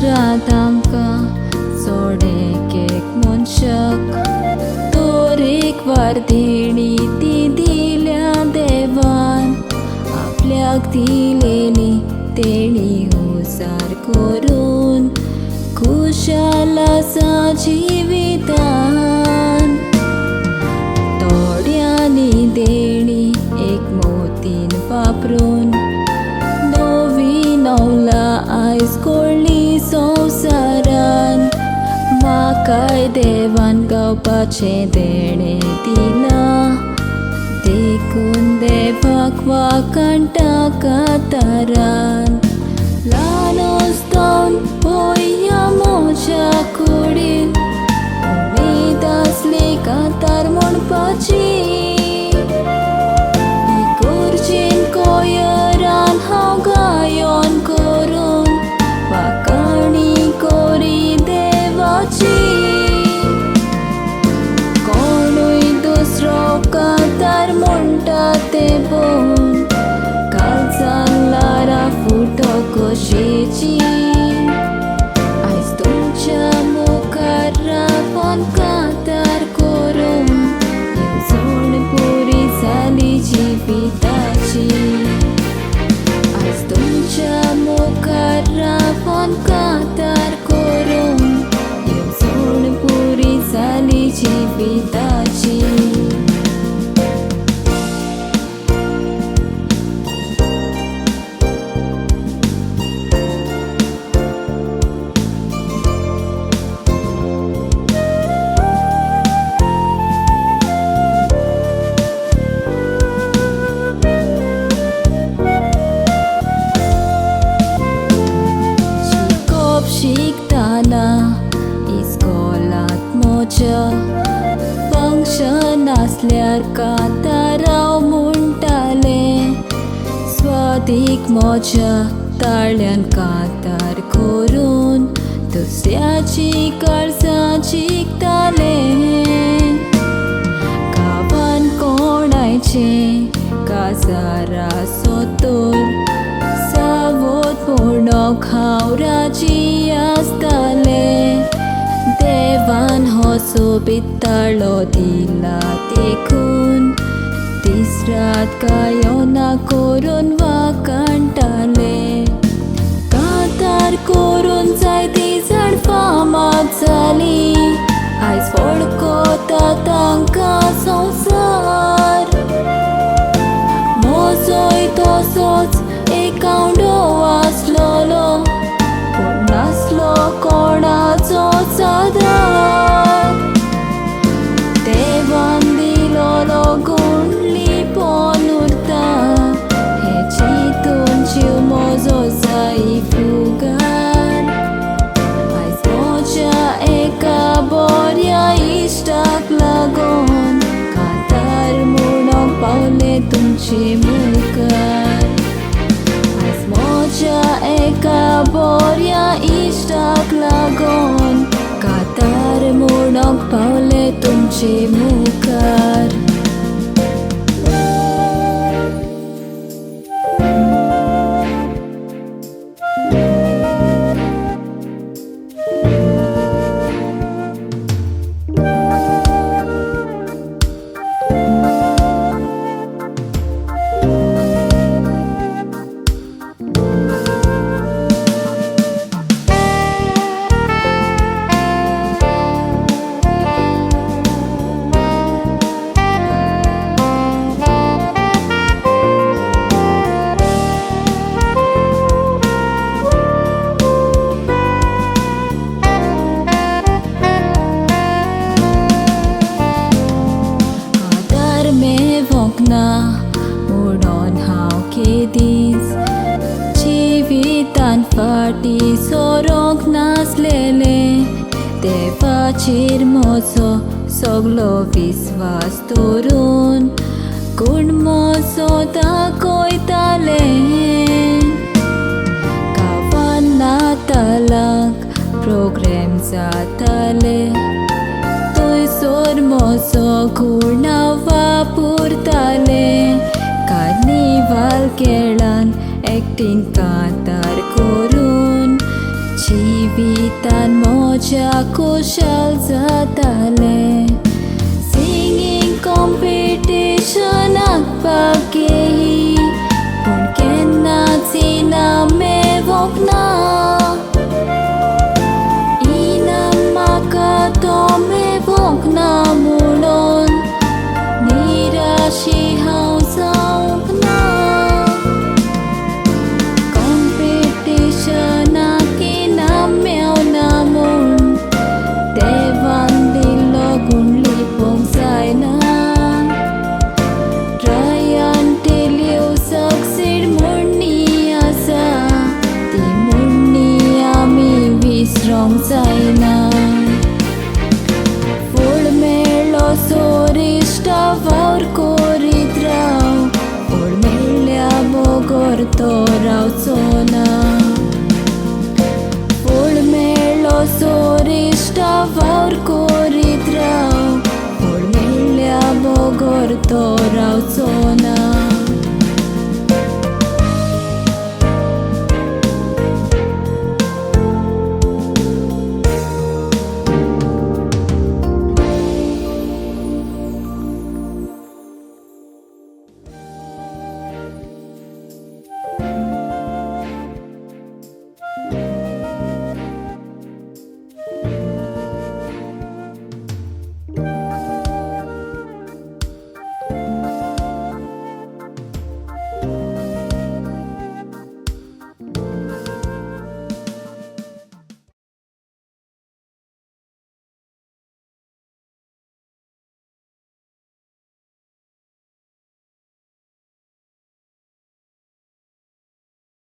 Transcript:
जगभरात आमकां सोडेक एक मनशाक तोरेक वार देणी ती दिल्या देवान आपल्याक दिलेली तेणी उसार करून खुशाल आसा जिवितान थोड्यांनी देणी एक मोतीन वापरून नवी नवला आयज कोळ्ळी संवसारान म्हाकाय देवान गावपाचें देणें दिलां देखून देवाक वाकणटा कातारान ल्हान आसतना पळोवया म्हज्या कुडीन उमेद आसली कातार म्हणपाची इगोर्जेन कोयरान हांव गायन करून वाकाणी कोरी देवाची कोणूय दुसरो कातार म्हणटा ते पळोवन काळजांतल्यान फुटो खोशेची आयज तुमच्या मुखार रावन कातार करून येवजण पुरी जाली जिविताची आयज तुमच्या मुखार रावन कातार करून येवजण पुरी जाली जिविताची शिकताना इस्कॉलांत म्हज्या फंक्शन आसल्यार काताराव म्हणटाले स्वादीक म्हज्या ताळ्यान कातार करून दुसऱ्याची काळजां जिखताले गांवान कोणायचें काजार आसो तर सावत म्हणोक हांव राजी आसतालें देवान हो सोबिताळो दिला देखून तिसरात गायना करून वाकणटाले कातार करून जायती जाण फामाद जाली आयज वळखता तांकां संवसार म्हजोय तसोच एकावडो आसलोलो पूण नासलो कोणाचोच आदार देवान दिलोलो गुंडलीपण उरता हे चिंतून जीव म्हजो जाई फुगार आयज म्हज्या एका बऱ्या इश्टाक लागून कातार म्हणोक पावलें तुमचे मुखार म्हज्या एका बऱ्या इश्टाक लागून कातार म्हणोक पावलें तुमचे मुखार म्हणून हांव केदीस जिवितान फाटी सोरोंक नासलेलें देवाचेर म्हजो सगलो विस्वास दवरून कोण म्हजो दाखयतालें गांवान नातालाक प्रोग्राम जाताले थंयसर म्हजो गुण वापुरताले कार्निवाल खेळान एक्टींग कातार करून जिवितान मोजा कुशल जाताले Singing competition akpakehi Pun kenna tina me vokna Ina makato me vokna mulon Nirashi hau saukna Competition akina meu namun Devan dilogun lipong saina Ryan teliu saksir murni asa Ti murni ami visrong saina Full melo sorista vaur koridrau Full melia bogor torau sona Full melo sorista vaur koridrau Full melia bogor torau sona